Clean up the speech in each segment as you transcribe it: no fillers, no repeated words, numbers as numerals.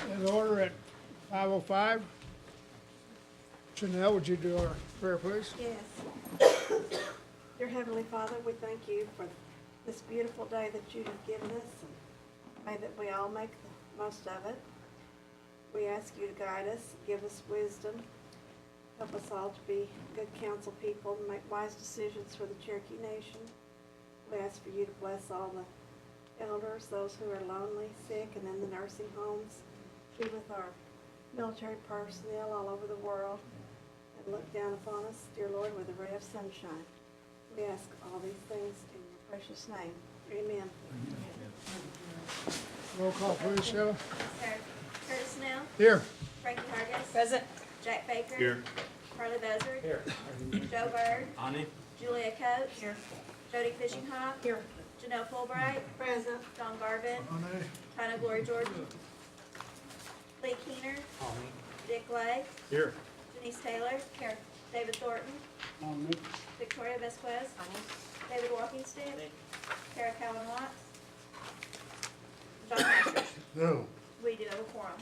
In order at 5:05. Chanel, would you do our prayer, please? Yes. Dear Heavenly Father, we thank you for this beautiful day that you have given us, and may that we all make the most of it. We ask you to guide us, give us wisdom, help us all to be good counsel people and make wise decisions for the Cherokee Nation. We ask for you to bless all the elders, those who are lonely, sick, and in the nursing homes. Be with our military personnel all over the world, and look down upon us, dear Lord, with a ray of sunshine. We ask all these things in your precious name. Amen. Roll call, please, Sheila. Curtis Snell, Here. Frankie Hargis. Present. Jack Baker. Here. Carly Buzzard. Here. Joe Byrd. Ani. Julia Coates. Here. Jody Fishing Hawk. Here. Janelle Fulbright. Present. Don Garvin. Tina Glory Jordan. Lee Keener. Dick Lay. Here. Denise Taylor. Here. David Thornton. Victoria Vesquez. David Walkingstick. Kara Cowan Watts. John Masters. No. We do have a quorum.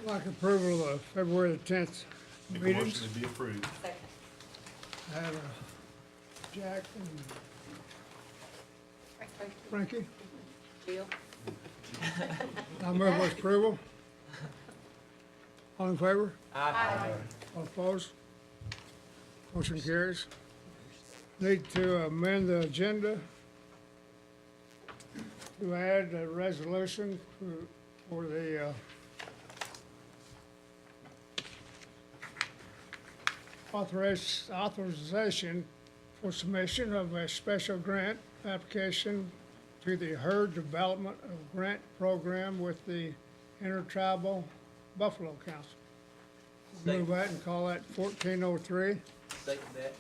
Like approval of February the 10th Make a meetings. motion to be approved. Second. I have Jack and Frankie. Jill. I move with approval. All in favor? Aye. All opposed? Motion carries. Need to amend the agenda to add a resolution for the authorization for submission of a special grant application to the Herd Development of Grant Program with the Intertribal Buffalo Council. Move that and call that 1403. Second that.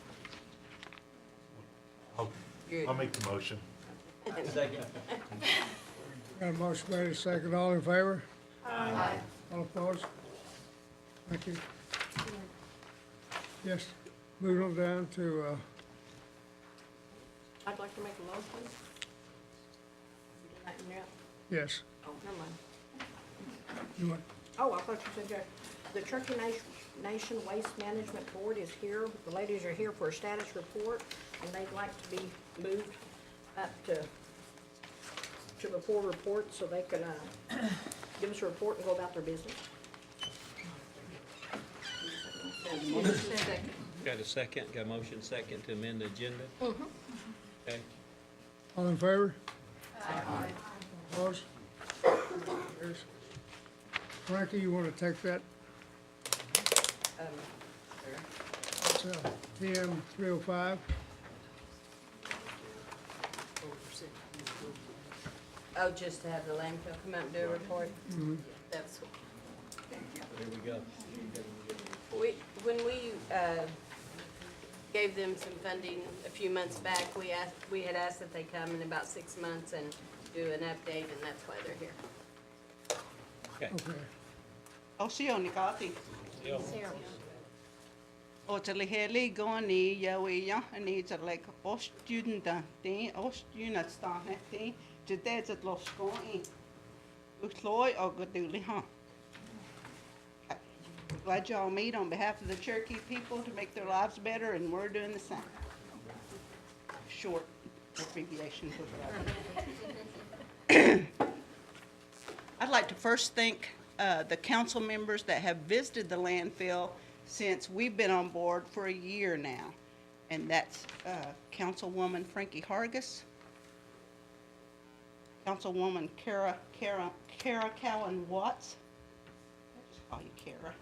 I'll make the motion. Second. Got a motion made and second. All in favor? Aye. All opposed? Thank you. Yes, moving on down to, I'd like to make a motion. yes, Oh, never mind. you want, Oh, I thought you said that. The Cherokee Nation Waste Management Board is here. The ladies are here for a status report, and they'd like to be moved up to the full report so they can, give us a report and go about their business. Got a second, got a motion second to amend the agenda? Okay. all in favor? Opposed? There's- Frankie, you want to take that? It's TM 305. Oh, just to have the landfill come out and do a report? That's, There we go. when we, gave them some funding a few months back, we had asked that they come in about 6 months and do an update, and that's why they're here. Okay. Okay. Osioni kati. Jill. O te lehe li goni yau I ya ani te like o student te o student sta te te te te los ko I utloi o goduli ha. Glad y'all meet on behalf of the Cherokee people to make their lives better, and we're doing the same. Short abbreviation for that. I'd like to first thank the council members that have visited the landfill since we've been on board for a year now. And that's Councilwoman Frankie Hargis, Councilwoman Kara Cowan Watts. I just call you Kara.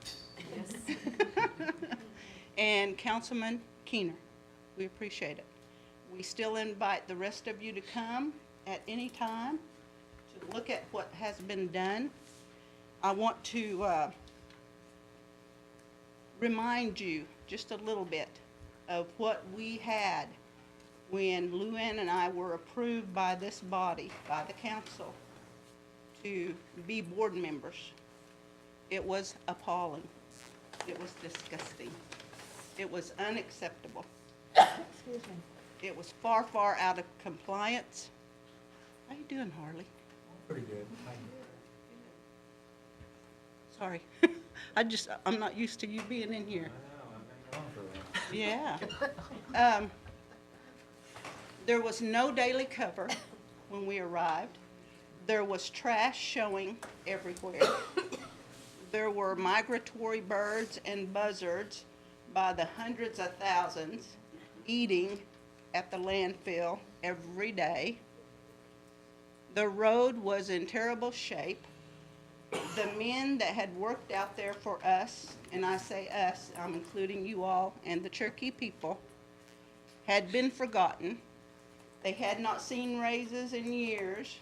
And Councilman Keener. We appreciate it. We still invite the rest of you to come at any time to look at what has been done. I want to remind you just a little bit of what we had when Luann and I were approved by this body, by the council, to be board members. It was appalling. It was disgusting. It was unacceptable. Excuse me. It was far, far out of compliance. How you doing, Harley? Pretty good. Sorry. I'm not used to you being in here. Yeah. There was no daily cover when we arrived. There was trash showing everywhere. There were migratory birds and buzzards by the hundreds of thousands eating at the landfill every day. The road was in terrible shape. The men that had worked out there for us, and I say us, I'm including you all and the Cherokee people, had been forgotten. They had not seen raises in years.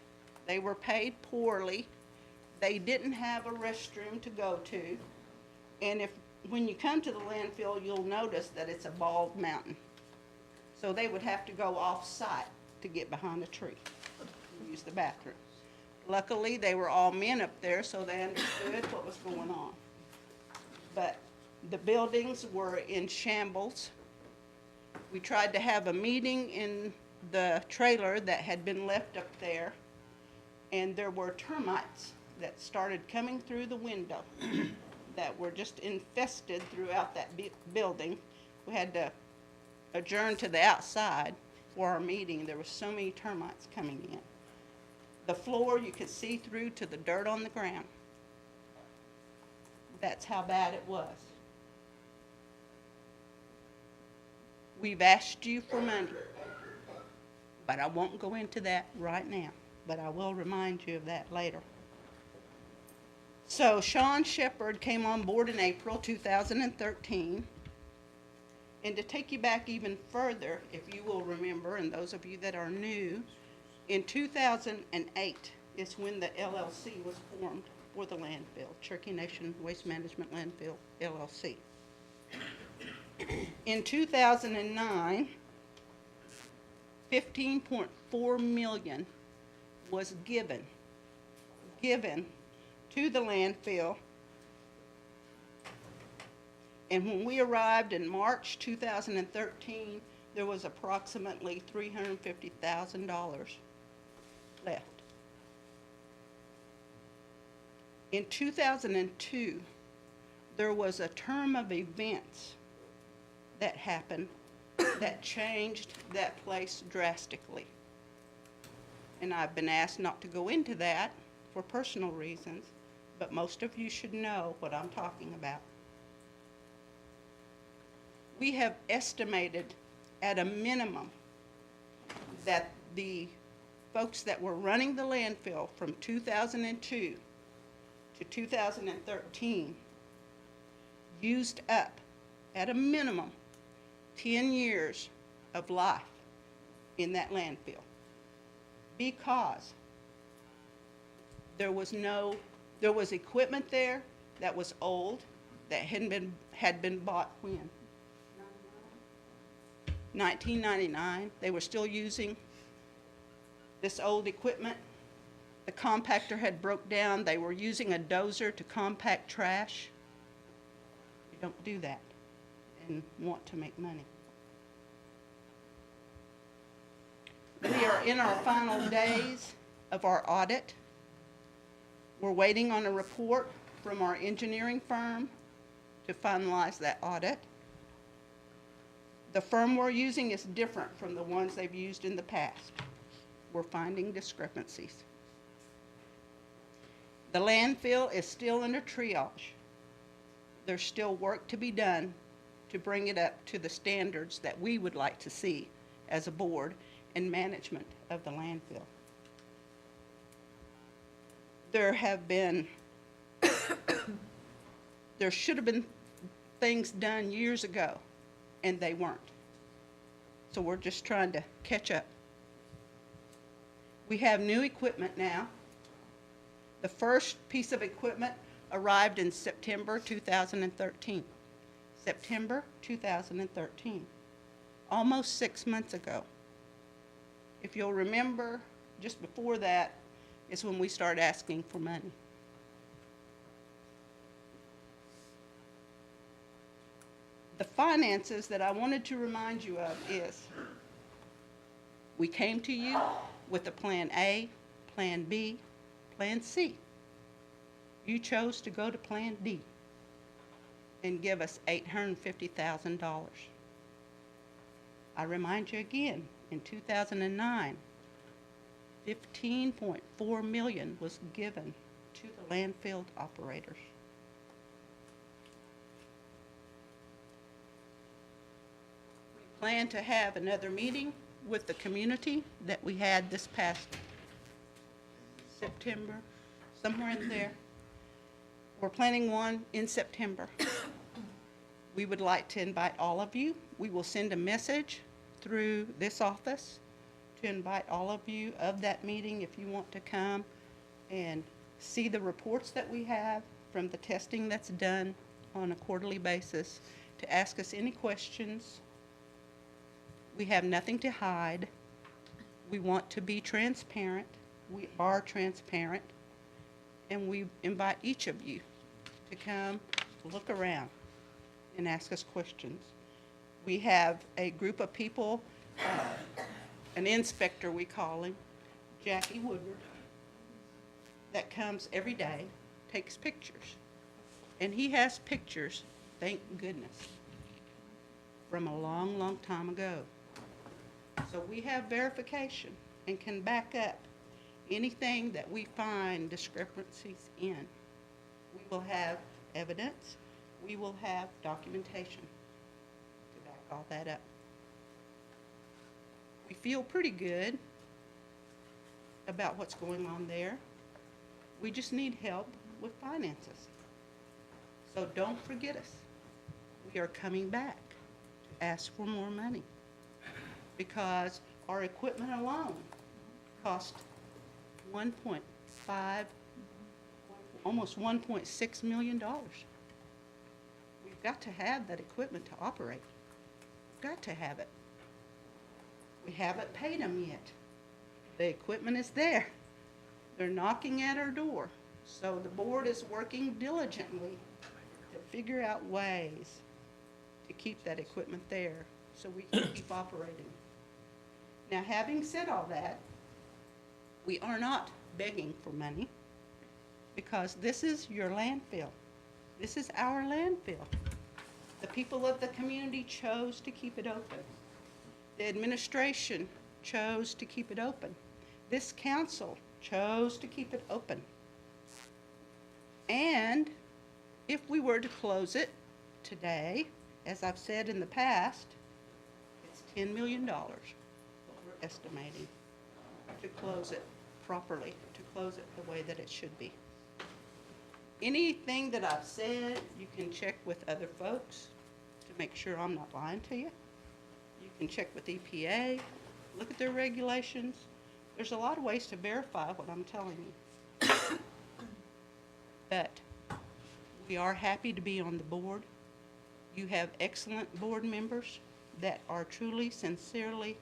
They were paid poorly. They didn't have a restroom to go to. And when you come to the landfill, you'll notice that it's a bald mountain. So they would have to go off-site to get behind a tree, to use the bathroom. Luckily, they were all men up there, so they understood what was going on. But the buildings were in shambles. We tried to have a meeting in the trailer that had been left up there, and there were termites that started coming through the window that were just infested throughout that building. We had to adjourn to the outside for our meeting. There were so many termites coming in. The floor, you could see through to the dirt on the ground. That's how bad it was. We've asked you for money, but I won't go into that right now, but I will remind you of that later. So Sean Shepard came on board in April 2013. And to take you back even further, if you will remember, and those of you that are new, in 2008 is when the LLC was formed for the landfill, Cherokee Nation Waste Management Landfill, LLC. In 2009, $15.4 million was given to the landfill. And when we arrived in March 2013, there was approximately $350,000 left. In 2002, there was a term of events that happened that changed that place drastically. And I've been asked not to go into that for personal reasons, but most of you should know what I'm talking about. We have estimated at a minimum that the folks that were running the landfill from 2002 to 2013 used up at a minimum 10 years of life in that landfill, because there was equipment there that was old, that had been bought when? 1999. They were still using this old equipment. The compactor had broke down. They were using a dozer to compact trash. You don't do that and want to make money. We are in our final days of our audit. We're waiting on a report from our engineering firm to finalize that audit. The firm we're using is different from the ones they've used in the past. We're finding discrepancies. The landfill is still under triage. There's still work to be done to bring it up to the standards that we would like to see as a board and management of the landfill. There should have been things done years ago, and they weren't. So we're just trying to catch up. We have new equipment now. The first piece of equipment arrived in September 2013. September 2013, almost 6 months ago. If you'll remember, just before that is when we started asking for money. The finances that I wanted to remind you of is, we came to you with a plan A, plan B, plan C. You chose to go to Plan D and give us $850,000. I remind you again, in 2009, $15.4 million was given to the landfill operators. We plan to have another meeting with the community that we had this past September, somewhere in there. We're planning one in September. We would like to invite all of you. We will send a message through this office to invite all of you of that meeting if you want to come and see the reports that we have from the testing that's done on a quarterly basis, to ask us any questions. We have nothing to hide. We want to be transparent. We are transparent. And we invite each of you to come look around and ask us questions. We have a group of people, an inspector we call him, Jackie Woodward, that comes every day, takes pictures. And he has pictures, thank goodness, from a long, long time ago. So we have verification and can back up anything that we find discrepancies in. We will have evidence. We will have documentation to back all that up. We feel pretty good about what's going on there. We just need help with finances. So don't forget us. We are coming back to ask for more money because our equipment alone cost 1.5, almost $1.6 million. We've got to have that equipment to operate. We've got to have it. We haven't paid them yet. The equipment is there. They're knocking at our door. So the board is working diligently to figure out ways to keep that equipment there so we can keep operating. Now, having said all that, we are not begging for money because this is your landfill. This is our landfill. The people of the community chose to keep it open. The administration chose to keep it open. This council chose to keep it open. And if we were to close it today, as I've said in the past, it's $10 million what we're estimating to close it properly, to close it the way that it should be. Anything that I've said, you can check with other folks to make sure I'm not lying to you. You can check with EPA, look at their regulations. There's a lot of ways to verify what I'm telling you. But we are happy to be on the board. You have excellent board members that are truly, sincerely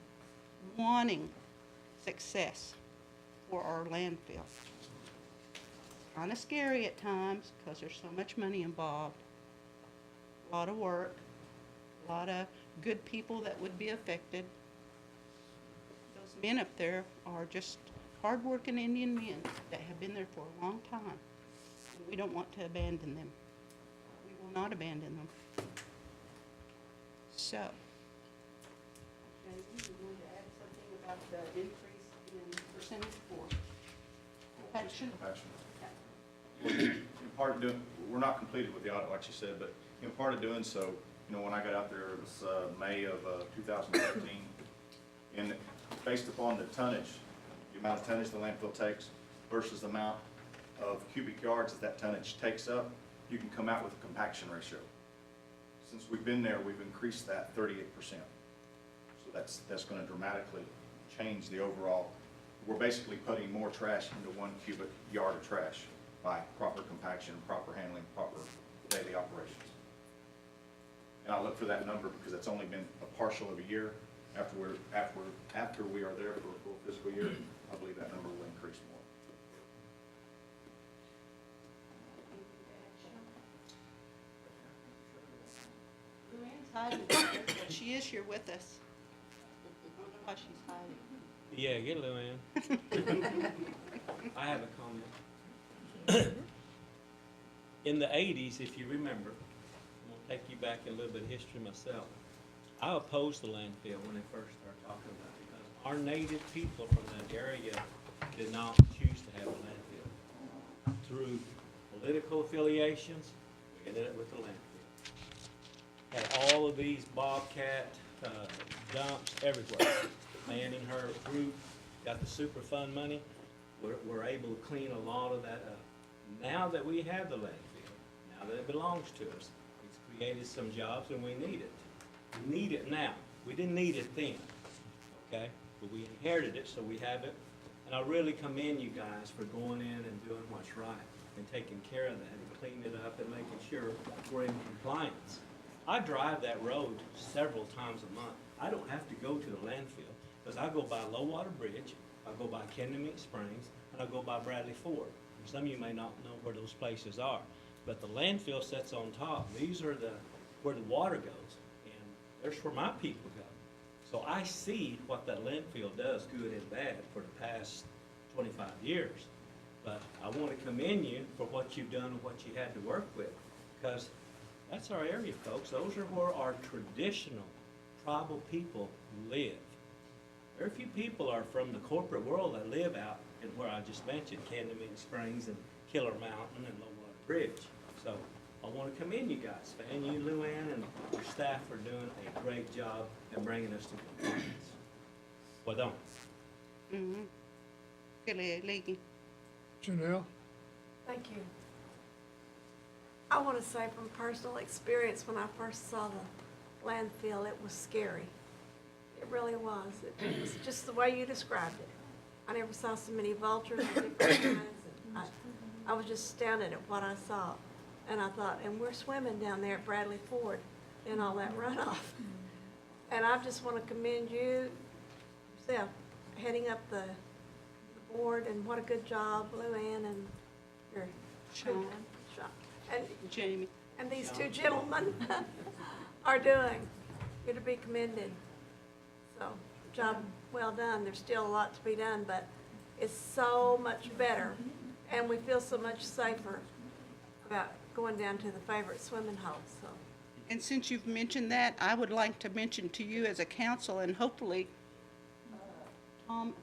wanting success for our landfill. Kind of scary at times because there's so much money involved, a lot of work, a lot of good people that would be affected. Those men up there are just hard-working Indian men that have been there for a long time. And we don't want to abandon them. We will not abandon them. So, Jamie, you want to add something about the increase in percentage for compassion? In part of doing, we're not completed with the audit, like you said, but in part of doing so, you know, when I got out there, it was May of 2013, and based upon the tonnage, the amount of tonnage the landfill takes versus the amount of cubic yards that tonnage takes up, you can come out with a compaction ratio. Since we've been there, we've increased that 38%. So that's going to dramatically change the overall. We're basically putting more trash into 1 cubic yard of trash by proper compaction, proper handling, proper daily operations. And I look for that number because it's only been a partial of a year. After we are there for a full fiscal year, I believe that number will increase more. Luann's hiding, but she is here with us. I don't know why she's hiding. Yeah, get Luann. I have a comment. in the 80s, if you remember, I'm gonna take you back in a little bit of history myself. I opposed the landfill when they first started talking about it because our native people from that area did not choose to have a landfill. Through political affiliations, we ended up with the landfill. Had all of these Bobcat dumps everywhere. Manning her group got the Superfund money. We're able to clean a lot of that up. Now that we have the landfill, now that it belongs to us, it's created some jobs and we need it. We need it now. We didn't need it then, okay? But we inherited it, so we have it. And I really commend you guys for going in and doing what's right and taking care of that and cleaning it up and making sure we're in compliance. I drive that road several times a month. I don't have to go to the landfill because I go by Low Water Bridge, I go by Kendamink Springs, and I go by Bradley Ford. Some of you may not know where those places are, but the landfill sits on top. These are where the water goes, and there's where my people go. So I see what that landfill does, good and bad, for the past 25 years. But I want to commend you for what you've done and what you had to work with, because that's our area, folks. Those are where our traditional tribal people live. Very few people are from the corporate world that live out in where I just mentioned, Kendamink Springs and Killer Mountain and Low Water Bridge. So I want to commend you guys, Fan, you, Luann, and your staff for doing a great job and bringing us to compliance. Well done. Mm-hmm. Good, Leaky. Janelle? Thank you. I want to say from personal experience, when I first saw the landfill, it was scary. It really was. It was just the way you described it. I never saw so many vultures of different kinds. And I was just astounded at what I saw. And I thought, and we're swimming down there at Bradley Ford in all that runoff. And I just want to commend you, yourself, heading up the board, and what a good job, Luann and your Sean. and Jamie. and these two gentlemen are doing. You're to be commended. So, job well done. There's still a lot to be done, but it's so much better, and we feel so much safer about going down to the favorite swimming hole, so. And since you've mentioned that, I would like to mention to you as a council, and hopefully Tom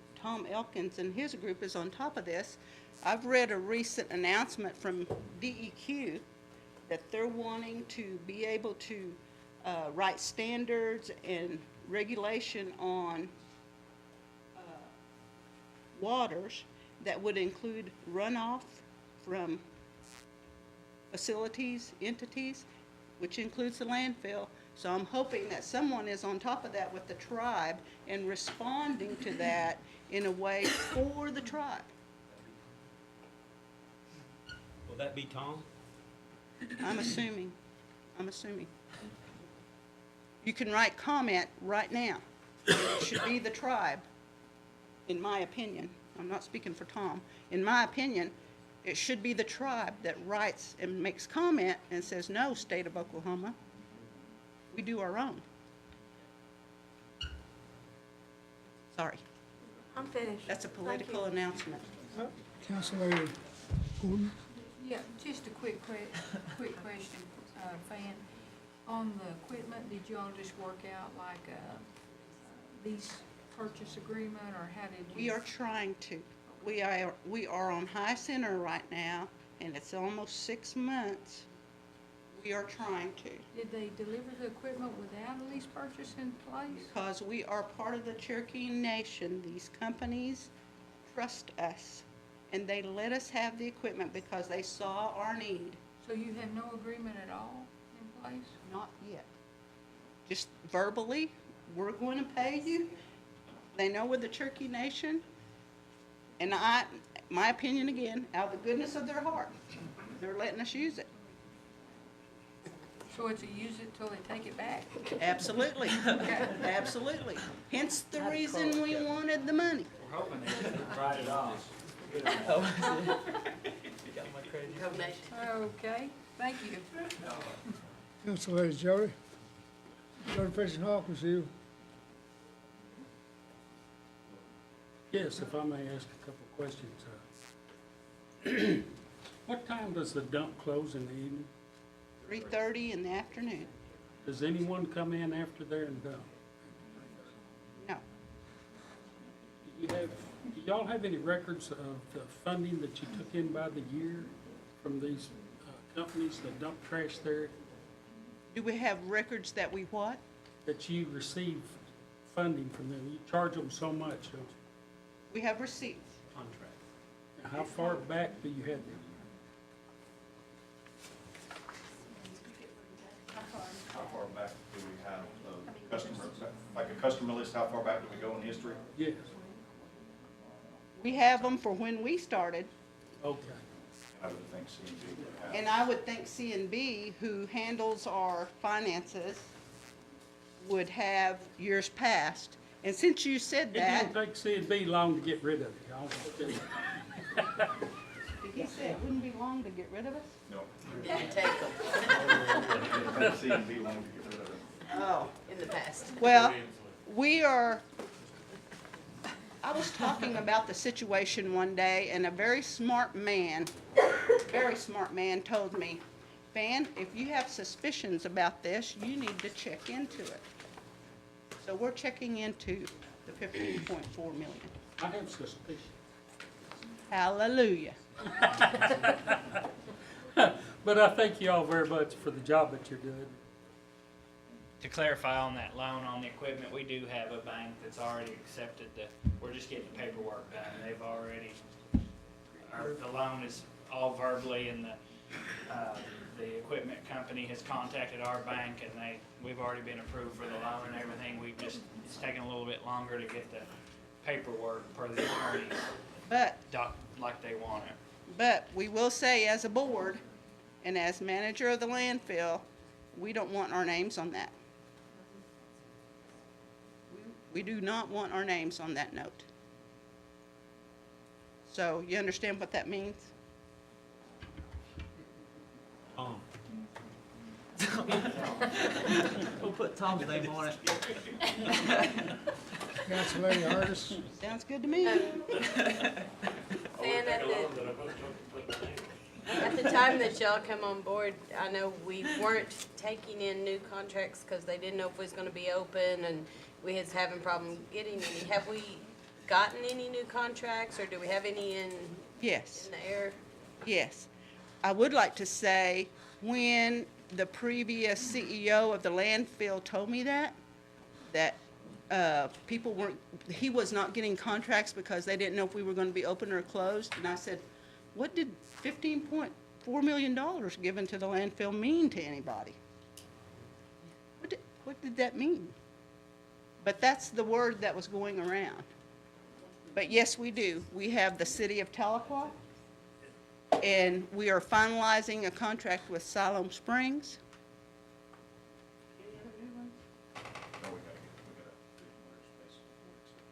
Elkins and his group is on top of this. I've read a recent announcement from DEQ that they're wanting to be able to write standards and regulation on waters that would include runoff from facilities, entities, which includes the landfill. So I'm hoping that someone is on top of that with the tribe and responding to that in a way for the tribe. Will that be Tom? I'm assuming. You can write comment right now. It should be the tribe, in my opinion. I'm not speaking for Tom. In my opinion, it should be the tribe that writes and makes comment and says, no, state of Oklahoma, we do our own. Sorry, I'm finished. that's a Thank political you. announcement. Councilor Gordon? Yeah, just a quick question, Fan. On the equipment, did y'all just work out like a lease purchase agreement, or how did you? We are trying to. We are on High Center right now, and it's almost 6 months. We are trying to. Did they deliver the equipment without a lease purchase in place? Because we are part of the Cherokee Nation, these companies trust us, and they let us have the equipment because they saw our need. So you have no agreement at all in place? Not yet. Just verbally, we're going to pay you. They know we're the Cherokee Nation. And my opinion again, out of the goodness of their heart, they're letting us use it. So it's a use it till they take it back? Absolutely. Okay. Absolutely. Hence the reason we wanted the money. We're hoping they should write it off. Okay, thank you. Councilor Jody? Jody Fishing Hawk was you. Yes, if I may ask a couple of questions. What time does the dump close in the evening? 3:30 in the afternoon. Does anyone come in after there and dump? No. Do y'all have any records of the funding that you took in by the year from these companies that dump trash there, Do we have records that we what? that you receive funding from them? You charge them so much, don't you? We have receipts. Contract. Now, how far back do you have them? How far back do we have customer, like a customer list, how far back do we go in history? Yes, We have them for when we started, okay. I would think C&D would have. and I would think C&B, who handles our finances, would have years past. And since you said It that, didn't take C&B long to get rid of it, y'all. he said it wouldn't be long to get rid of us? No. Take them C&D long to get rid of it. Oh. in the past. Well, I was talking about the situation one day, and a very smart man told me, Fan, if you have suspicions about this, you need to check into it. So we're checking into the 15.4 million. I have suspicion. Hallelujah. But I thank you all very much for the job that you're doing. To clarify on that loan on the equipment, we do have a bank that's already accepted we're just getting the paperwork done. They've already, the loan is all verbally, and the equipment company has contacted our bank, and we've already been approved for the loan and everything. It's taken a little bit longer to get the paperwork per the attorneys But like they want it. But we will say, as a board and as manager of the landfill, we don't want our names on that. We do not want our names on that note. So you understand what that means? We'll put Tom's name on it. Council Lady Harris, Sounds good to me. And at the time that y'all come on board, I know we weren't taking in new contracts because they didn't know if it was gonna be open, and we was having problem getting any. Have we gotten any new contracts, or do we have any in Yes, the air? yes. I would like to say, when the previous CEO of the landfill told me that people weren't, he was not getting contracts because they didn't know if we were gonna be open or closed, and I said, what did $15.4 million given to the landfill mean to anybody? What did that mean? But that's the word that was going around. But yes, we do. We have the city of Tahlequah, and we are finalizing a contract with Siloam Springs. No, we gotta space.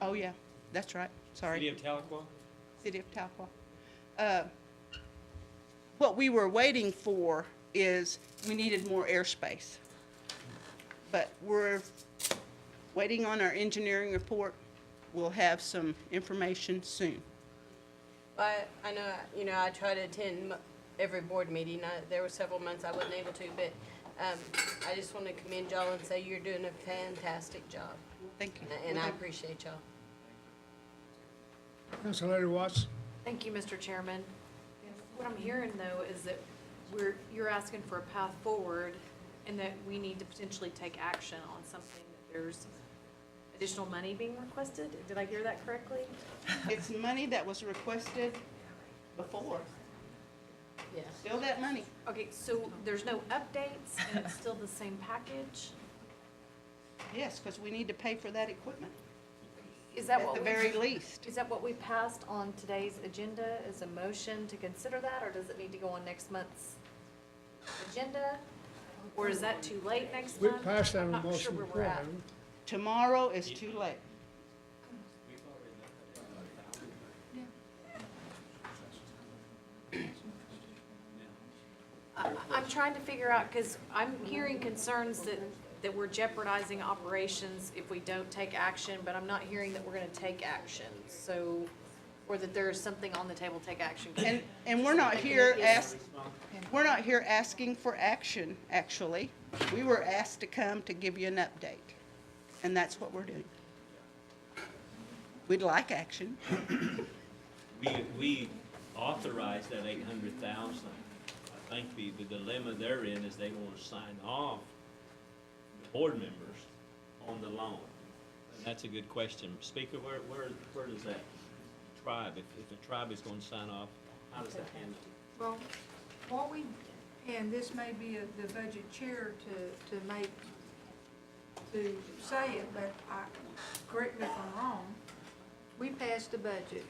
Oh, yeah, that's right. Sorry. City of Tahlequah? City of Tahlequah. What we were waiting for is we needed more airspace. But we're waiting on our engineering report. We'll have some information soon. I know, I try to attend every board meeting. There were several months I wasn't able to, but I just want to commend y'all and say you're doing a fantastic job. Thank you. And I appreciate y'all. Council Lady Watts, Thank you, Mr. Chairman. What I'm hearing, though, is that you're asking for a path forward and that we need to potentially take action on something, that there's additional money being requested. Did I hear that correctly? It's money that was requested before. Yeah. Still that money. Okay, so there's no updates and it's still the same package? Yes, because we need to pay for that equipment, Is that at what the we, very least. is that what we passed on today's agenda, is a motion to consider that, or does it need to go on next month's agenda? Or is that too late next we month? passed that I'm on not sure motion where before. we're at. haven't we? Tomorrow is too late. I'm trying to figure out, because I'm hearing concerns that we're jeopardizing operations if we don't take action, but I'm not hearing that we're gonna take action. So or that there is something on the table to take action. And we're not here we're not here asking for action, actually. We were asked to come to give you an update, and that's what we're doing. We'd like action. We authorized that 800,000. I think the dilemma they're in is they want to sign off the board members on the loan. And that's a good question. Speaker, where does that tribe, if the tribe is going to sign off, how does that handle? Well, what we, and this may be the budget chair to say it, but correct me if I'm wrong, we passed a budget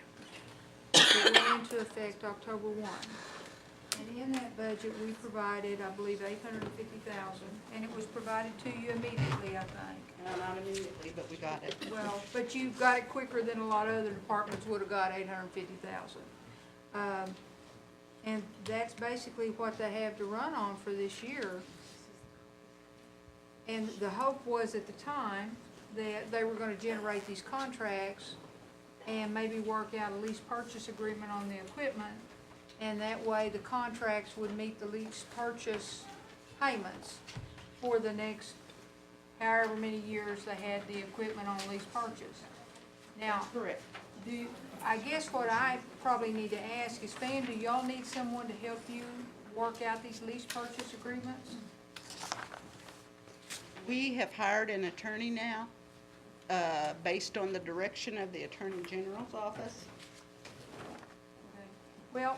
that went into effect October 1. And in that budget, we provided, I believe, $850,000, and it was provided to you immediately, I think. No, not immediately, but we got it. Well, but you got it quicker than a lot of other departments would have got $850,000. And that's basically what they have to run on for this year. And the hope was at the time that they were gonna generate these contracts and maybe work out a lease purchase agreement on the equipment. And that way the contracts would meet the lease purchase payments for the next however many years they had the equipment on lease purchase. Now, Correct. I guess what I probably need to ask is, Fan, do y'all need someone to help you work out these lease purchase agreements? We have hired an attorney now, based on the direction of the Attorney General's office. Okay. Well,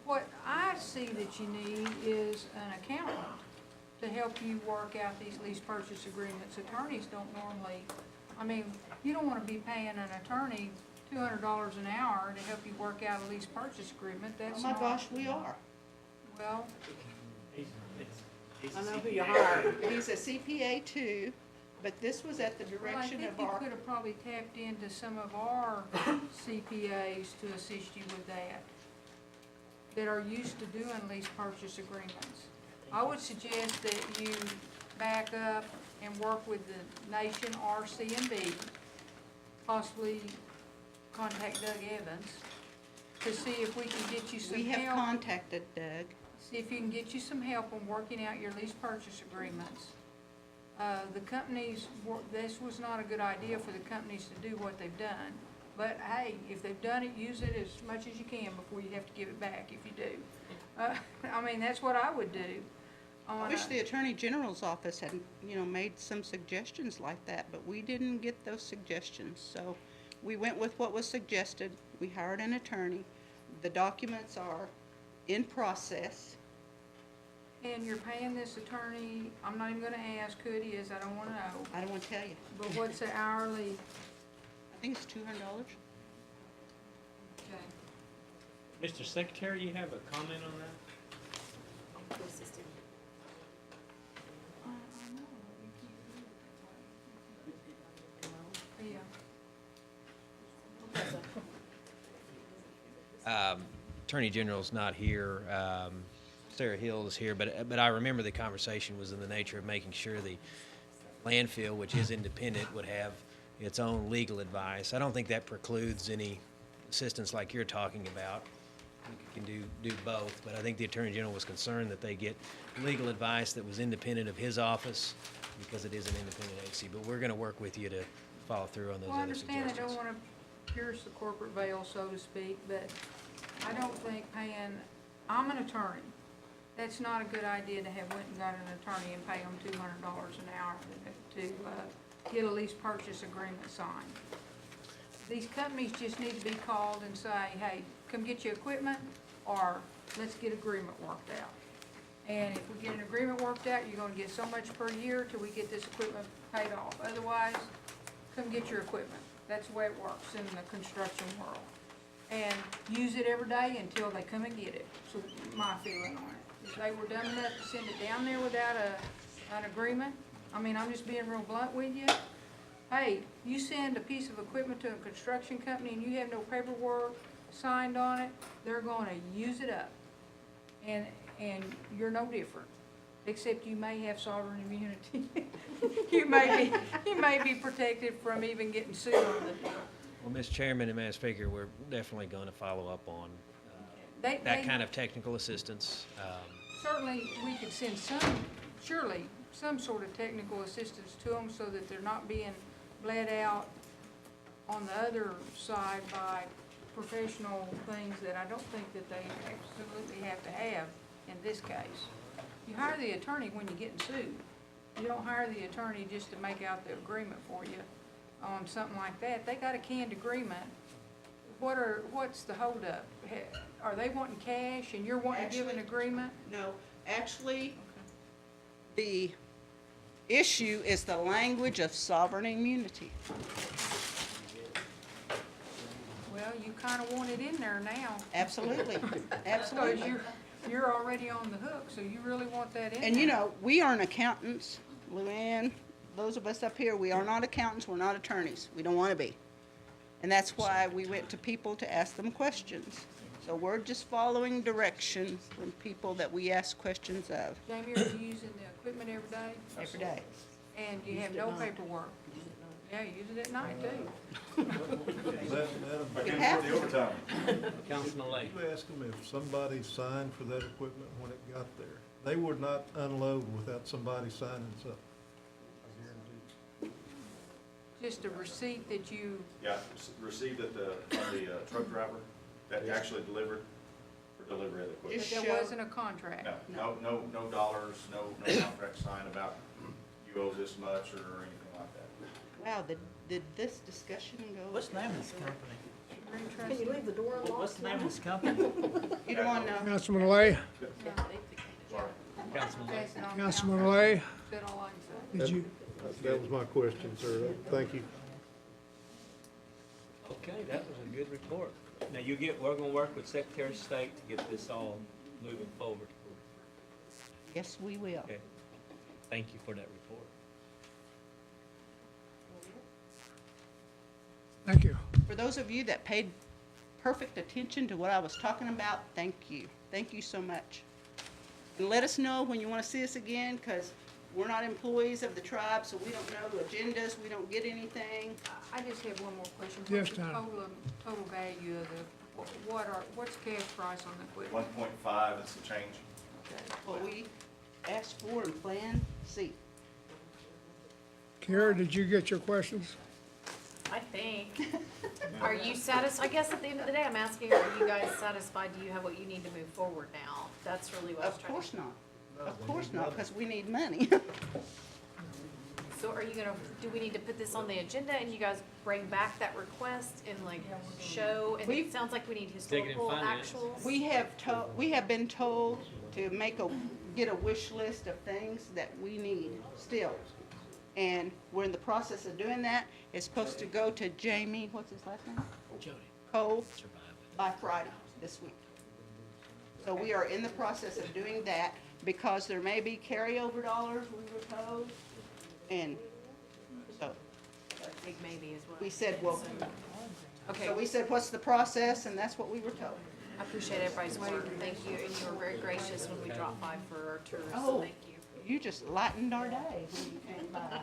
what I see that you need is an accountant to help you work out these lease purchase agreements. Attorneys don't normally, I mean, you don't wanna be paying an attorney $200 an hour to help you work out a lease purchase agreement. Oh That's my not, gosh, we are. well, He's I know who you hired. He's a CPA too, but this was at the well, I direction think of you our, could have probably tapped into some of our CPAs to assist you with that are used to doing lease purchase agreements. I would suggest that you back up and work with the Nation RCMB, possibly contact Doug Evans, to see if we can get you some we have help. contacted Doug. See if you can get you some help on working out your lease purchase agreements. The companies, this was not a good idea for the companies to do what they've done. But hey, if they've done it, use it as much as you can before you have to give it back if you do. I mean, that's what I would do. I wish the Attorney General's office had, made some suggestions like that, but we didn't get those suggestions. So we went with what was suggested. We hired an attorney. The documents are in process. And you're paying this attorney, I'm not even gonna ask who it is, I don't wanna know, I don't want to tell you. but what's the hourly? I think it's $200. Okay. Mr. Secretary, you have a comment on that? Yeah. Attorney General's not here. Sarah Hill is here, but I remember the conversation was in the nature of making sure the landfill, which is independent, would have its own legal advice. I don't think that precludes any assistance like you're talking about. We can do both, but I think the Attorney General was concerned that they get legal advice that was independent of his office because it is an independent agency. But we're going to work with you to follow through on those Well, I other understand suggestions. they don't wanna pierce the corporate veil, so to speak, but I don't think paying, I'm an attorney. That's not a good idea to have went and got an attorney and pay them $200 an hour to get a lease purchase agreement signed. These companies just need to be called and say, hey, come get your equipment, or let's get agreement worked out. And if we get an agreement worked out, you're gonna get so much per year till we get this equipment paid off. Otherwise, come get your equipment. That's the way it works in the construction world. And use it every day until they come and get it. So my feeling on it. If they were dumb enough to send it down there without an agreement, I mean, I'm just being real blunt with you. Hey, you send a piece of equipment to a construction company and you have no paperwork signed on it, they're gonna use it up. And you're no different, except you may have sovereign immunity. You may be protected from even getting sued on the deal. Well, Mr. Chairman and Madam Speaker, we're definitely going to follow up on They- that they- kind of technical assistance. Certainly, we could send surely, some sort of technical assistance to them so that they're not being bled out on the other side by professional things that I don't think that they absolutely have to have in this case. You hire the attorney when you're getting sued. You don't hire the attorney just to make out the agreement for you on something like that. They got a canned agreement. What's the holdup? Are they wanting cash and you're wanting to give an agreement? No, actually, the issue is the language of sovereign immunity. Well, you kinda want it in there now. Absolutely, Because absolutely. you're already on the hook, so you really want that in there. And you know, we aren't accountants, Luann, those of us up here, we are not accountants, we're not attorneys, we don't wanna be. And that's why we went to people to ask them questions. So we're just following direction from people that we ask questions of Jamie, are you using the equipment every day? every day. And you have no paperwork? Yeah, you use it at night too. But You then have for to. the overtime. Councilman Lay. You ask them if somebody signed for that equipment when it got there. They would not unload without somebody signing something. I guarantee. Just a receipt that you, Yeah, received at from the truck driver that actually delivered for delivery of the but equipment. Just there show- wasn't a contract. No dollars, no contract signed about you owe this much or anything like that. Wow, did this discussion go? What's the name of this company? Very Can interesting. you leave the door unlocked? What's the name of this company? You don't wanna know? Councilman Lay, Sorry. Councilman Lay. Passing on Councilman down. Lay, Said all I can say. did you, That was my question, sir. Thank you. Okay, that was a good report. Now we're gonna work with Secretary of State to get this all moving forward. Yes, we will. Okay. Thank you for that report. thank you. For those of you that paid perfect attention to what I was talking about, thank you. Thank you so much. And let us know when you want to see us again, because we're not employees of the tribe, so we don't know agendas, we don't get anything. I just have one more question. Yes, What's the Tom. total value of the, what's cash price on the equipment? 1.5 and some change. What we asked for and planned, see. Kara, did you get your questions? I think. Are you satisfied? I guess at the end of the day, I'm asking, are you guys satisfied? Do you have what you need to move forward now? That's really what I was Of trying to. course not. Of course not, because we need money. So are you gonna, do we need to put this on the agenda and you guys bring back that request and like show? And We've- it sounds like we need Take it in historical finance. actuals. We have been told to get a wish list of things that we need still. And we're in the process of doing that. It's supposed to go to Jamie, what's his last name? Jody, Cole, survive it. by Friday this week. So we are in the process of doing that because there may be carryover dollars, we were told. And so Big maybe as well. we said, well, Okay, so we said, what's the process? And that's what we were told. I appreciate everybody's work. Thank you. And you were very gracious when we dropped by for our tour, so Oh. thank you. You just lightened our day when you came by.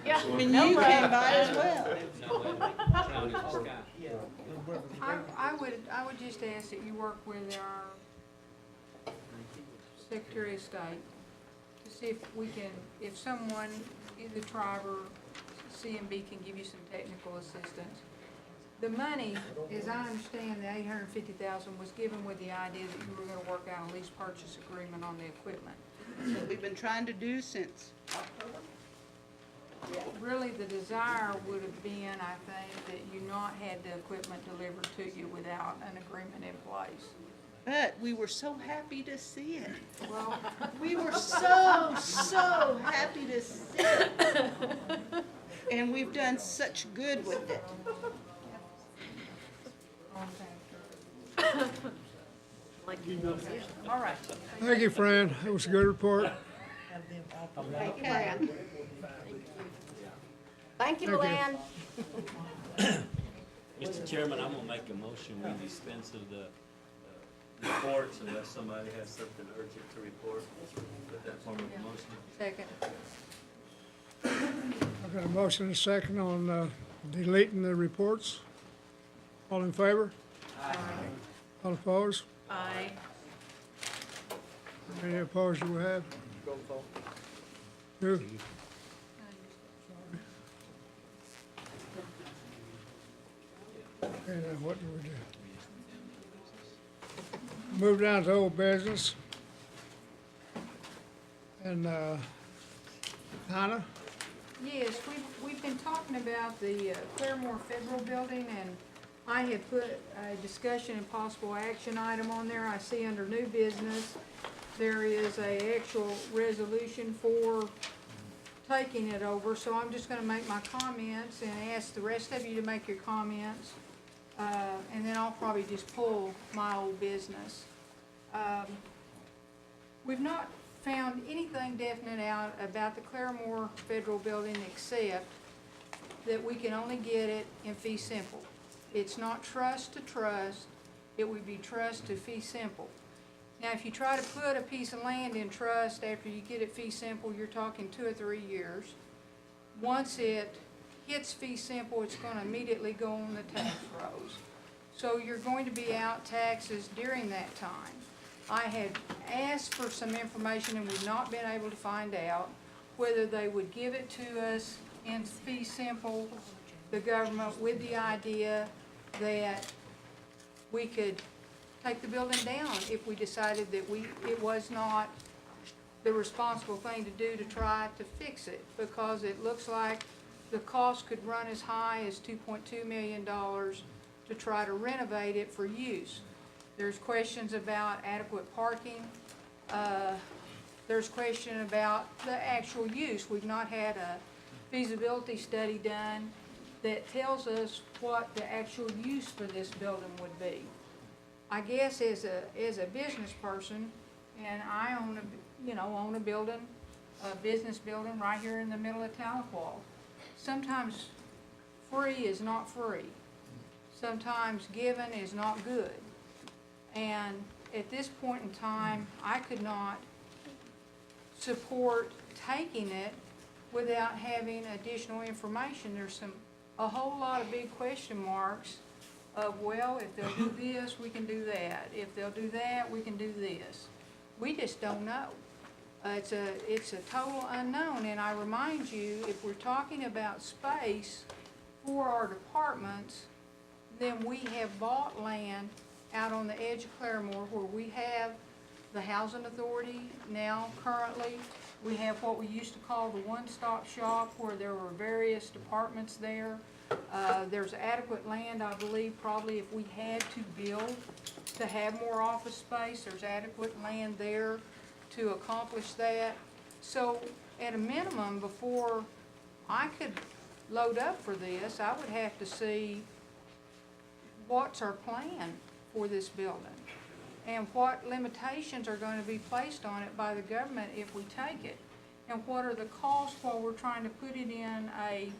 Yeah. I mean, you came by as well. No, county sky. I would just ask that you work with our Secretary of State to see if we can, if someone, either tribe or CMB can give you some technical assistance. The money, as I understand, the $850,000 was given with the idea that you were gonna work out a lease purchase agreement on the equipment. That we've been trying to do since October. Really, the desire would have been, I think, that you not had the equipment delivered to you without an agreement in place. But we were so happy to see it. Well, We were so happy to see it. And we've done such good with it. Like, all right. Thank you, Fran. It was a good report. Okay. Thank you, Thank you. Luann. Mr. Chairman, I'm gonna make a motion, we dispense of the reports unless somebody has something urgent to report. Put that form of a motion. Second. I've got a motion and a second on deleting the reports. All in favor? Aye. All opposed? Aye. How many opposed do we have? Two. Okay, now what do we do? Move down to old business. And, Hannah? Yes, we've been talking about the Claremore Federal Building, and I had put a discussion and possible action item on there. I see under new business, there is a actual resolution for taking it over, so I'm just gonna make my comments and ask the rest of you to make your comments. And then I'll probably just pull my old business. We've not found anything definite out about the Claremore Federal Building except that we can only get it in fee simple. It's not trust to trust, it would be trust to fee simple. Now, if you try to put a piece of land in trust after you get it fee simple, you're talking 2 or 3 years. Once it hits fee simple, it's gonna immediately go on the tax rolls. So you're going to be out taxes during that time. I had asked for some information and we've not been able to find out whether they would give it to us in fee simple, the government, with the idea that we could take the building down if we decided that it was not the responsible thing to do to try to fix it, because it looks like the cost could run as high as $2.2 million to try to renovate it for use. There's questions about adequate parking. There's question about the actual use. We've not had a feasibility study done that tells us what the actual use for this building would be. I guess as a business person, and I own a building, a business building right here in the middle of Tahlequah. Sometimes free is not free. Sometimes given is not good. And at this point in time, I could not support taking it without having additional information. There's a whole lot of big question marks of, well, if they'll do this, we can do that. If they'll do that, we can do this. We just don't know. It's a total unknown, and I remind you, if we're talking about space for our departments, then we have bought land out on the edge of Claremore where we have the housing authority now currently. We have what we used to call the one-stop shop where there were various departments there. There's adequate land, I believe, probably if we had to build to have more office space, there's adequate land there to accomplish that. So at a minimum, before I could load up for this, I would have to see what's our plan for this building and what limitations are going to be placed on it by the government if we take it, and what are the costs while we're trying to put it in a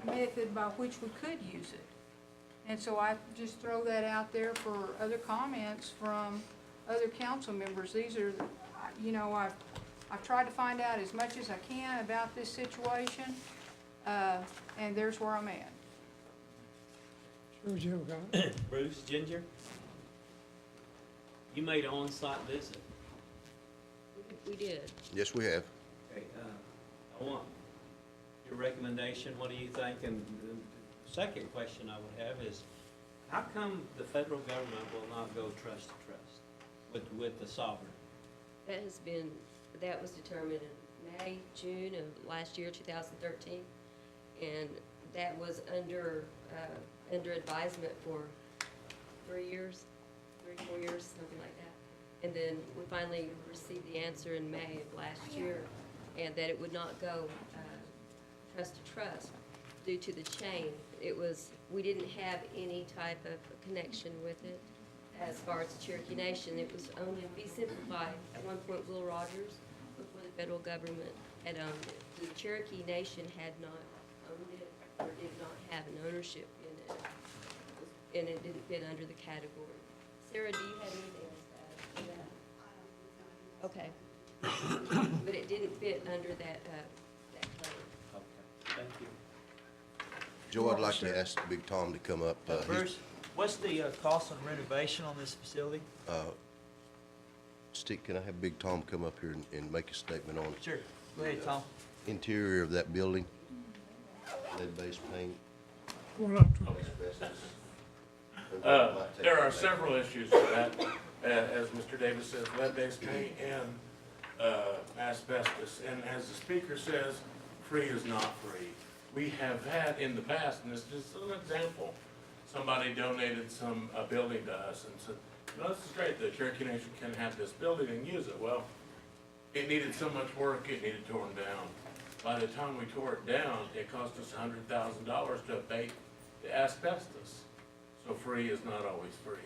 method by which we could use it. And so I just throw that out there for other comments from other council members. These are, I've tried to find out as much as I can about this situation, and there's where I'm at. Sure, Jim, got it. Bruce, Ginger, you made an on-site visit. We did. Yes, we have. Okay, I want your recommendation. What do you think? And the second question I would have is, how come the federal government will not go trust to trust with the sovereign? That was determined in May, June of last year, 2013, and that was under advisement for 3 years, 3-4 years, something like that. And then we finally received the answer in May of last year, and that it would not go trust to trust due to the chain. We didn't have any type of connection with it as far as the Cherokee Nation. It was owned and be simplified at one point Will Rogers before the federal government had owned it. The Cherokee Nation had not owned it or did not have an ownership in it, and it didn't fit under the category. Sarah, do you have anything else to add to that? Okay. But it didn't fit under that claim. Okay, thank you. Joe, I'd like to ask Big Tom to come up. Bruce, what's the cost on renovation on this facility? Stick, can I have Big Tom come up here and make a statement on Sure, go ahead, Tom. interior of that building? Lead-based paint, Well, up to- asbestos. There are several issues with that. As Mr. Davis says, lead-based paint and asbestos. And as the speaker says, free is not free. We have had in the past, and this is an example, somebody donated a building to us and said, no, this is great, the Cherokee Nation can have this building and use it. Well, it needed so much work, it needed torn down. By the time we tore it down, it cost us $100,000 to abate the asbestos. So free is not always free.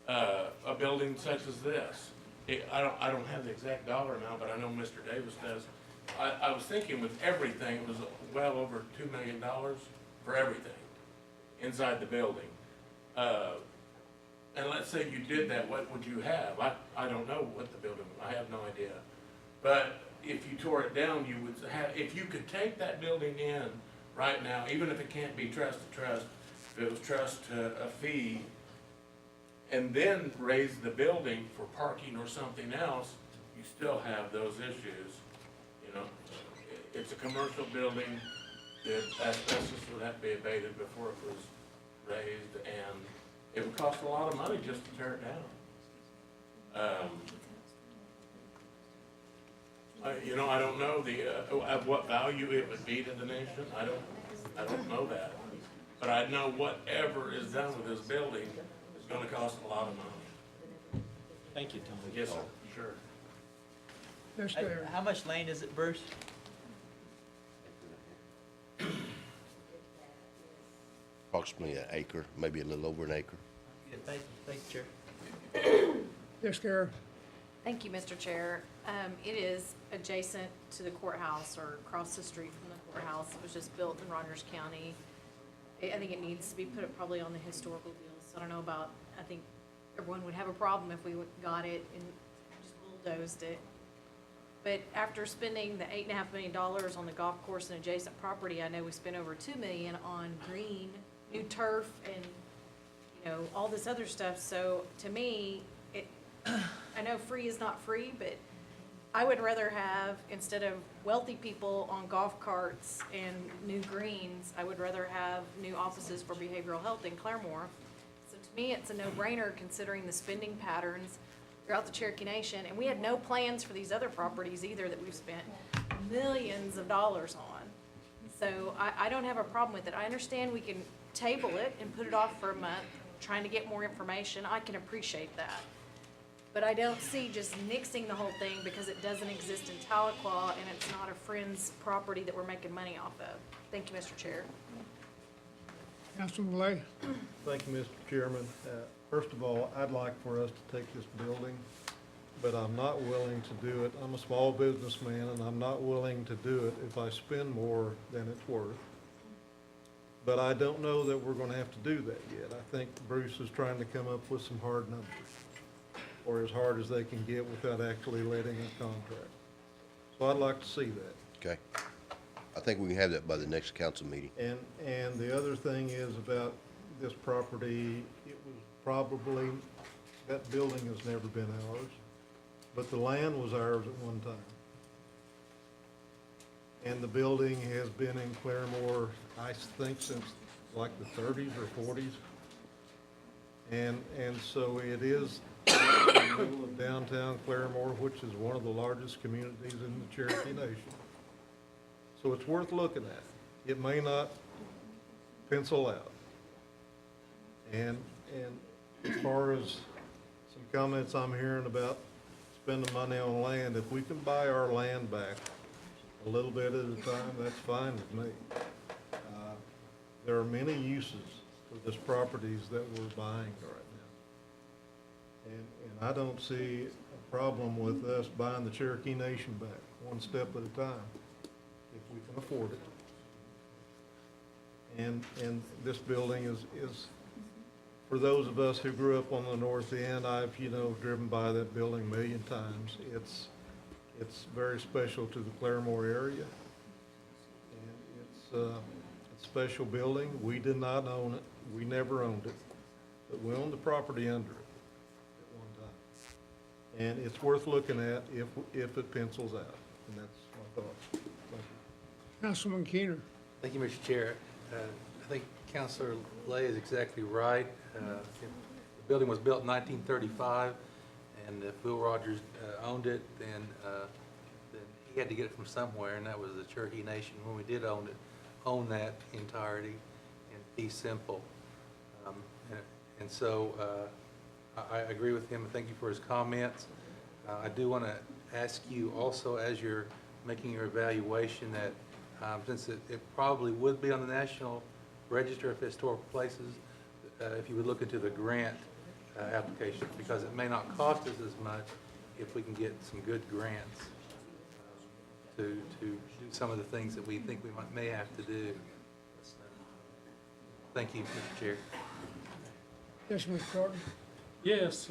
A building such as this, I don't have the exact dollar amount, but I know Mr. Davis does. I was thinking with everything, it was well over $2 million for everything inside the building. And let's say you did that, what would you have? I don't know what the building, I have no idea. But if you tore it down, you would have, if you could take that building in right now, even if it can't be trust to trust, if it was trust to a fee, and then raise the building for parking or something else, you still have those issues, you know. It's a commercial building, the asbestos would have to be abated before it was raised, and it would cost a lot of money just to tear it down. I don't know of what value it would be to the nation, I don't know that. But I know whatever is done with this building is gonna cost a lot of money. Thank you, Tom. Yes, sir, sure. Yes, Larry. How much land is it, Bruce? Approximately an acre, maybe a little over an acre. Yeah, thank you, Chair. Yes, Gary. Thank you, Mr. Chair. It is adjacent to the courthouse or across the street from the courthouse. It was just built in Rogers County. I think it needs to be put up probably on the historical deals. I don't know about, I think everyone would have a problem if we got it and just bulldozed it. But after spending the $8.5 million on the golf course and adjacent property, I know we spent over $2 million on green, new turf, and, all this other stuff. So to me, I know free is not free, but I would rather have, instead of wealthy people on golf carts and new greens, I would rather have new offices for behavioral health in Claremore. So to me, it's a no-brainer considering the spending patterns throughout the Cherokee Nation. And we had no plans for these other properties either that we've spent millions of dollars on. So I don't have a problem with it. I understand we can table it and put it off for a month, trying to get more information. I can appreciate that. But I don't see just nixing the whole thing because it doesn't exist in Tahlequah and it's not a friend's property that we're making money off of. Thank you, Mr. Chair. Councilman Lay. Thank you, Mr. Chairman. First of all, I'd like for us to take this building, but I'm not willing to do it. I'm a small businessman, and I'm not willing to do it if I spend more than it's worth. But I don't know that we're gonna have to do that yet. I think Bruce is trying to come up with some hard numbers, or as hard as they can get without actually letting a contract. So I'd like to see that. Okay. I think we can have that by the next council meeting. And the other thing is about this property, it was probably, that building has never been ours, but the land was ours at one time. And the building has been in Claremore, I think, since like the 30s or 40s. And so it is in the middle of downtown Claremore, which is one of the largest communities in the Cherokee Nation. So it's worth looking at. It may not pencil out. And as far as some comments I'm hearing about spending money on land, if we can buy our land back a little bit at a time, that's fine with me. There are many uses for this properties that we're buying right now. And I don't see a problem with us buying the Cherokee Nation back, one step at a time, if we can afford it. And this building is, for those of us who grew up on the north end, I've, driven by that building a million times. It's very special to the Claremore area. And it's special building. We did not own it. We never owned it. But we owned the property under it at one time. And it's worth looking at if it pencils out. And that's my thoughts. Thank you. Councilman Keener. Thank you, Mr. Chair. I think Councilor Lay is exactly right. The building was built in 1935, and if Will Rogers owned it, then he had to get it from somewhere, and that was the Cherokee Nation. When we did own that entirety and be simple. And so I agree with him. Thank you for his comments. I do want to ask you also, as you're making your evaluation, that since it probably would be on the National Register of Historical Places, if you would look into the grant application, because it may not cost us as much if we can get some good grants to do some of the things that we think we may have to do. Thank you, Mr. Chair. Yes, Mr. Thornton. Yes,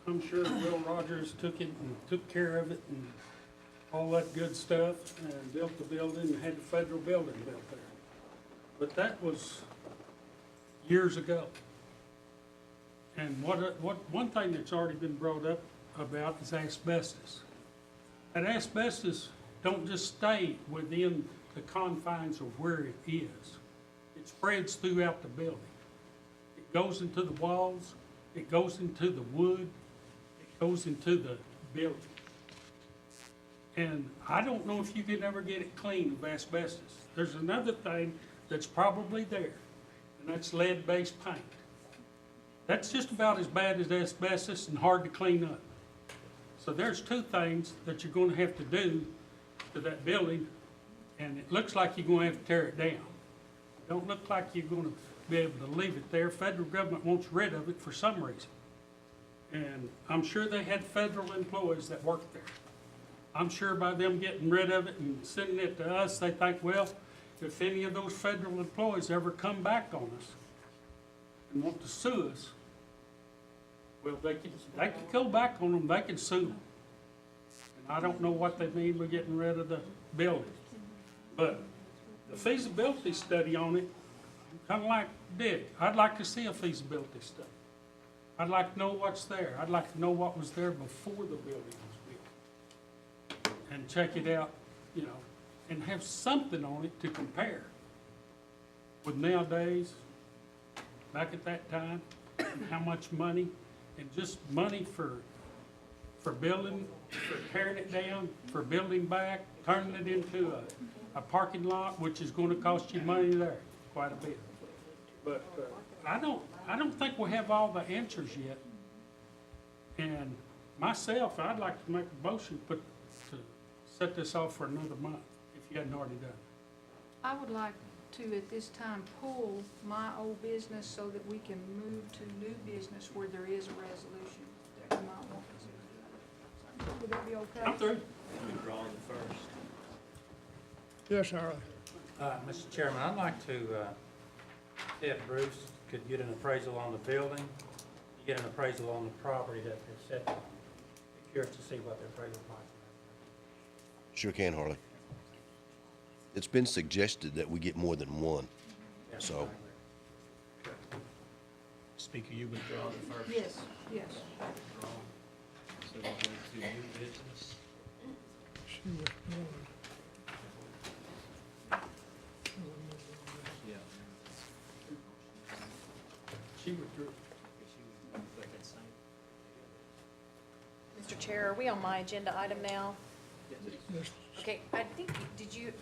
I'm sure Will Rogers took it and took care of it and all that good stuff, and built the building and had the federal building built there. But that was years ago. And one thing that's already been brought up about is asbestos. And asbestos don't just stay within the confines of where it is. It spreads throughout the building. It goes into the walls, it goes into the wood, it goes into the building. And I don't know if you can ever get it clean of asbestos. There's another thing that's probably there, and that's lead-based paint. That's just about as bad as asbestos and hard to clean up. So there's two things that you're gonna have to do to that building, and it looks like you're gonna have to tear it down. It don't look like you're gonna be able to leave it there. Federal government wants rid of it for some reason. And I'm sure they had federal employees that worked there. I'm sure by them getting rid of it and sending it to us, they think, well, if any of those federal employees ever come back on us and want to sue us, well, they can go back on them, they can sue them. And I don't know what they mean by getting rid of the building. But the feasibility study on it, kind of like Dick, I'd like to see a feasibility study. I'd like to know what's there. I'd like to know what was there before the building was built. And check it out, you know, and have something on it to compare with nowadays, back at that time, and how much money, and just money for building, for tearing it down, for building back, turning it into a parking lot, which is gonna cost you money there, quite a bit. But I don't think we have all the answers yet. And myself, I'd like to make a motion, to set this off for another month, if you hadn't already done it. I would like to, at this time, pull my old business so that we can move to new business where there is a resolution that we might want to. Would that be okay? I'm through. We draw the first. Yes, Harley. Mr. Chairman, I'd like to see if Bruce could get an appraisal on the building, get an appraisal on the property that they're set. Be curious to see what their appraisal price is. Sure can, Harley. It's been suggested that we get more than one, so. Speaker, you withdraw the first. Yes, yes. So we'll go to new business. She withdrew. Yeah. She withdrew. Mr. Chair, are we on my agenda item now? Yes. Okay, I think,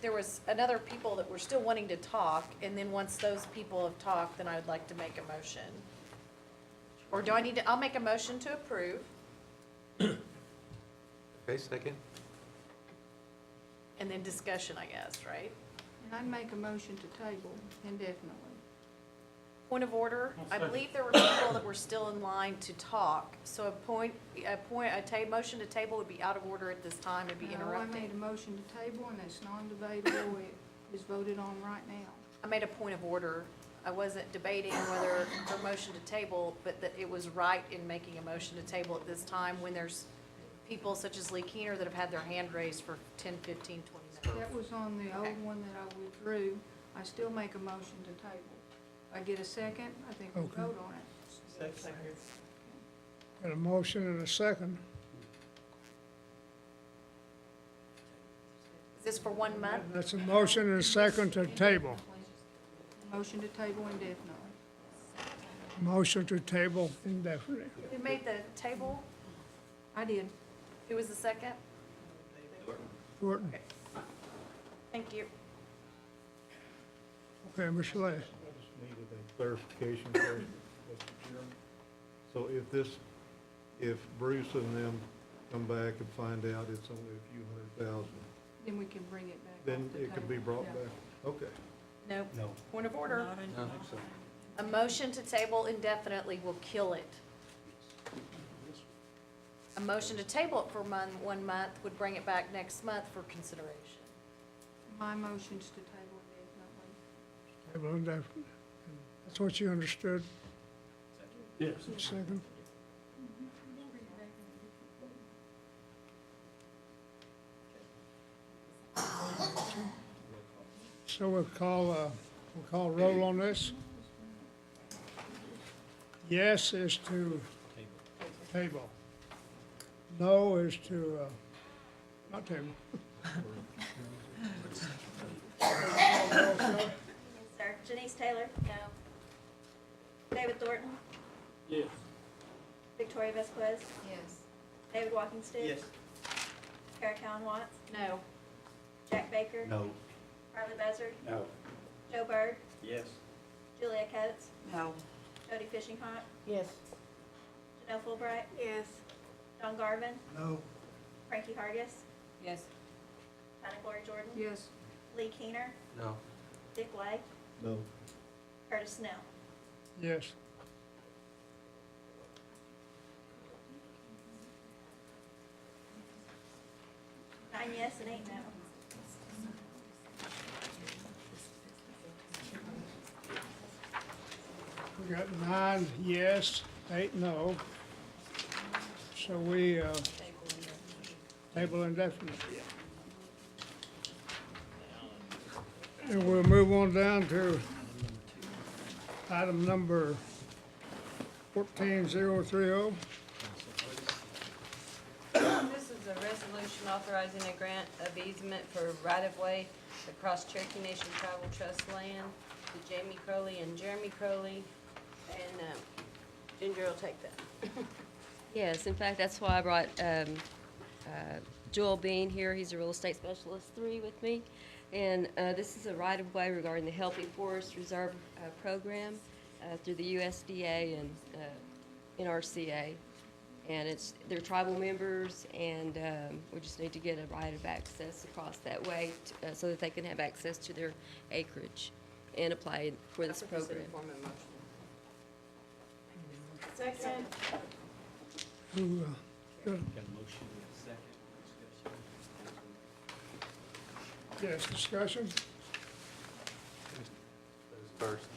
there was another people that were still wanting to talk, and then once those people have talked, then I would like to make a motion. Or do I need to, I'll make a motion to approve. Okay, second. And then discussion, I guess, right? And I'd make a motion to table indefinitely. Point of order, I second. believe there were people that were still in line to talk, so a motion to table would be out of order at this time, it'd be No, I interrupting. made a motion to table, and it's non-debatable, it is voted on right now. I made a point of order. I wasn't debating whether the motion to table, but that it was right in making a motion to table at this time when there's people such as Lee Keener that have had their hand raised for 10, 15, 20 minutes. That was on the old one that I withdrew. I still make a motion to table. I get a second, I think we Okay. vote on it. Got a motion and a second. Is this for 1 month? That's a motion and a second to table. Motion to table indefinitely. Motion to table indefinitely. Who made the table? I did. Who was the second? Thornton. Thank you. Okay, Mr. Lay. I just needed a clarification first, Mr. Chairman. So if Bruce and them come back and find out it's only a few $100,000, Then we can bring it back. then off the it can be table. brought Yeah. back? Okay. No. No. Point of order. No. A motion to table indefinitely will kill it. A motion to table it for 1 month would bring it back next month for consideration. My motion's to table indefinitely. Table indefinitely. That's what you understood? Yes. Second? So we'll call roll on this. Yes is to table. No is to, not table. Sir, Janice Taylor? No. David Thornton? Yes. Victoria Vasquez? Yes. David Walkingstick? Yes. Kara Cowan Watts? No. Jack Baker? No. Harley Buzzard? No. Joe Byrd? Yes. Julia Coates? No. Jody Fishinghot? Yes. Janelle Fulbright? Yes. John Garvin? No. Frankie Hargis? Yes. Donna Gloria Jordan? Yes. Lee Keener? No. Dick Lay? No. Curtis Snell? Yes. Nine yes and 8 no. We got 9 yes, 8 no. So we, table indefinitely. And we'll move on down to item number 14030. This is a resolution authorizing a grant of easement for right-of-way across Cherokee Nation Tribal Trust land to Jamie Crowley and Jeremy Crowley, and Ginger will take that. Yes, in fact, that's why I brought Joel Bean here. He's a real estate specialist 3 with me. And this is a right-of-way regarding the Healthy Forest Reserve program through the USDA and NRCA. And they're tribal members, and we just need to get a right of access across that way so that they can have access to their acreage and apply for this program. Second. Who, good. Got a motion and a second. Yes, discussion. That was first.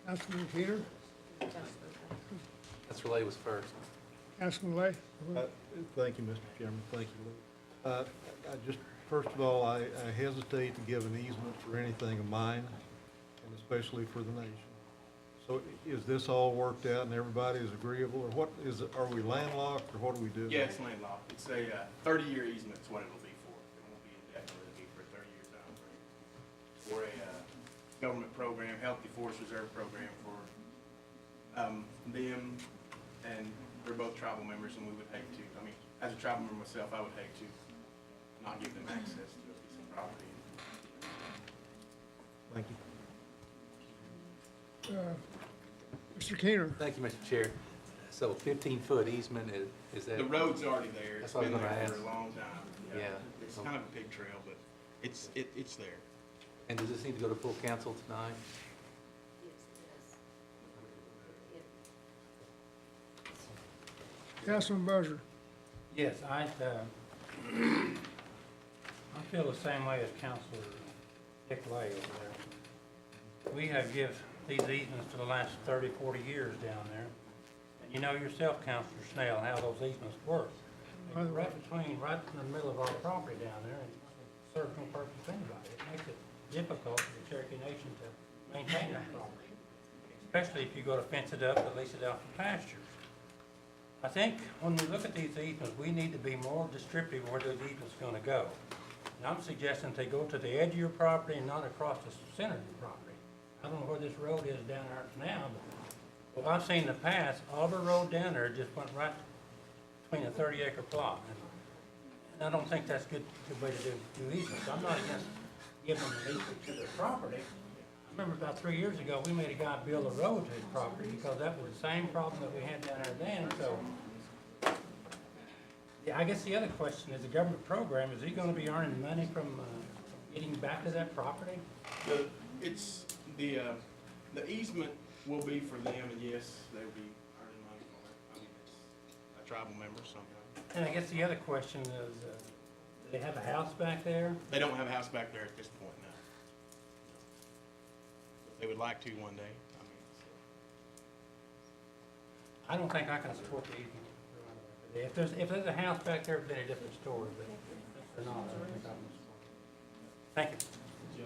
Councilman Keener, That's Relay was first. Councilman Lay. Thank you, Mr. Chairman. Thank you, Lou. I just, first of all, I hesitate to give an easement for anything of mine, and especially for the nation. So is this all worked out and everybody is agreeable, or what is it, are we landlocked, or what do we do? Yeah, it's landlocked. It's a 30-year easement is what it'll be for. It won't be indefinite, it'll be for a 30-year time frame. For a government program, Healthy Forest Reserve program for them, and they're both tribal members, and we would hate to, I mean, as a tribal member myself, I would hate to not give them access to a piece of property. Thank you. Mr. Keener. Thank you, Mr. Chair. So 15-foot easement, is that? The road's already there. That's It's what I been was gonna there for ask. a long time. Yeah. It's kind of a big trail, but it's there. And does this need to go to full council tonight? Councilman Buzzer. Yes, I feel the same way as Councilor Dick Lay over there. We have give these easements for the last 30, 40 years down there. And you know yourself, Councilor Snell, how those easements work. They're right in the middle of our property down there, and it serves no purpose to anybody. It makes it difficult for the Cherokee Nation to maintain that property, especially if you go to fence it up or lease it out for pasture. I think when we look at these easements, we need to be more descriptive where those easements are gonna go. And I'm suggesting they go to the edge of your property and not across the center of the property. I don't know where this road is down there now, but what I've seen in the past, all the road down there just went right between a 30-acre plot. And I don't think that's good way to do easements. I'm not against giving them an easement to their property. I remember about 3 years ago, we made a guy build a road to his property because that was the same problem that we had down there then, so. Yeah, I guess the other question is the government program, is he gonna be earning money from, getting back to that property? The easement will be for them, and yes, they'll be earning money for it. I mean, it's a tribal member, so. And I guess the other question is, do they have a house back there? They don't have a house back there at this point now. They would like to one day. I mean, I don't think I can support the easement. If there's a house back there, it'd be a different story, but if they're not, I don't think I can support it. Thank you.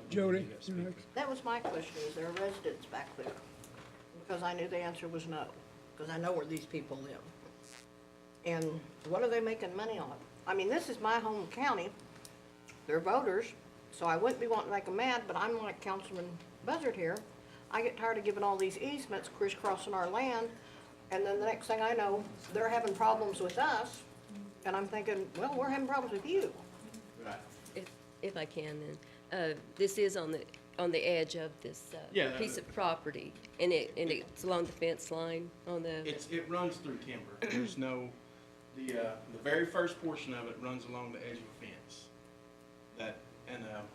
Jody, you're next. That was my question, is there residents back there? Because I knew the answer was no, because I know where these people live. And what are they making money on? I mean, this is my home county, they're voters, so I wouldn't be wanting to make them mad, but I'm like Councilman Buzzard here. I get tired of giving all these easements crisscrossing our land, and then the next thing I know, they're having problems with us, and I'm thinking, well, we're having problems with you. If I can then, this is on the edge of this Yeah, piece of property, and it's along the fence line on the. it runs through timber. There's no, the very first portion of it runs along the edge of a fence.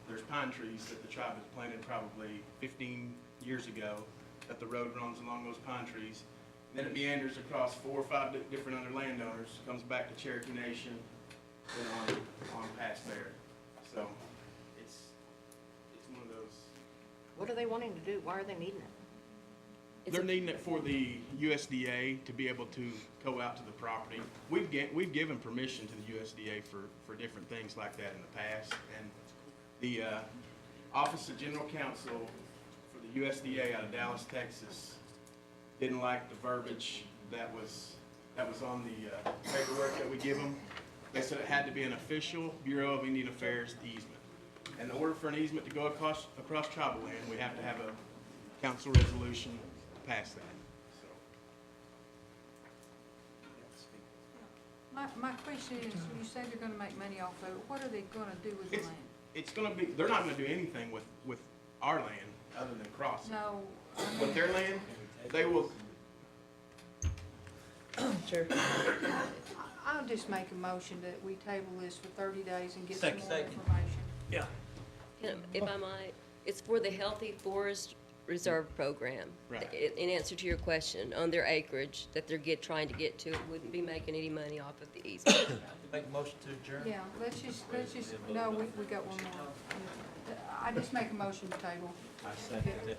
There's pine trees that the tribe has planted probably 15 years ago, that the road runs along those pine trees. Then it meanders across 4 or 5 different other landowners, comes back to Cherokee Nation, then on past there. So it's one of those. What are they wanting to do? Why are they needing it? They're needing it for the USDA to be able to go out to the property. We've given permission to the USDA for different things like that in the past. And the Office of General Counsel for the USDA out of Dallas, Texas, didn't like the verbiage that was on the paperwork that we give them. They said it had to be an official Bureau of Indian Affairs easement. And in order for an easement to go across tribal land, we have to have a council resolution to pass that. My question is, you say they're gonna make money off of it, what are they gonna do with the land? It's gonna be, they're not gonna do anything with our land other than crossing. No. With their land, they will. Chair. I'll just make a motion that we table this for 30 days and get some more information. Yeah. If I might, it's for the Healthy Forest Reserve Program. Right. In answer to your question, on their acreage that they're trying to get to, it wouldn't be making any money off of the easement. Make a motion to adjourn? Yeah, let's just, no, we got one more. I just make a motion to table. I second it.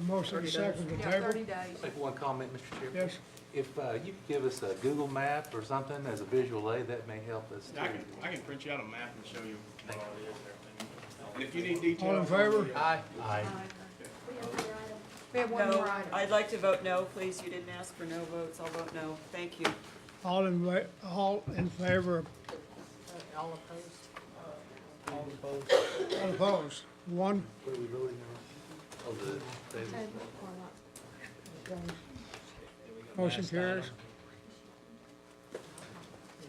Motion second to Yeah, table. 30 days. Make one comment, Mr. Chair. Yes. If you could give us a Google map or something as a visual aid, that may help us too. I can print you out a map and show you what all it is and everything. And if you need details. All in favor? Aye. Aye. We have one No, more item. I'd like to vote no, please. You didn't ask for no votes. I'll vote no. Thank you. All in favor? All opposed? All opposed? All opposed? One. What are we voting on? Oh, the table. Motion carries.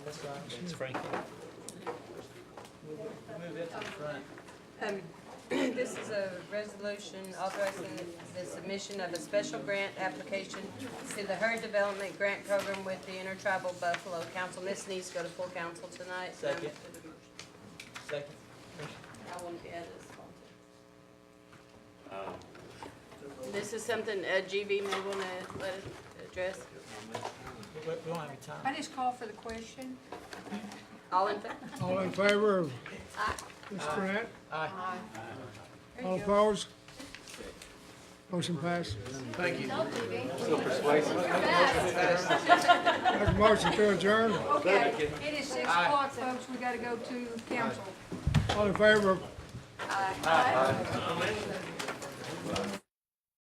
Thanks, Frankie. Move it to the front. This is a resolution authorizing the submission of a special grant application to the Herd Development Grant Program with the Intertribal Buffalo Council. This needs to go to full council tonight. Second. Second. I want to add this. This is something GB may want to let us address. We don't have any time. I just call for the question. All in favor? All in favor of this grant? Aye. All opposed? Motion passed. Thank you. Still persuasive. Make a motion to adjourn. Okay, it is 6 o'clock, folks, we gotta go to council. All in favor of Aye. Aye. Amen.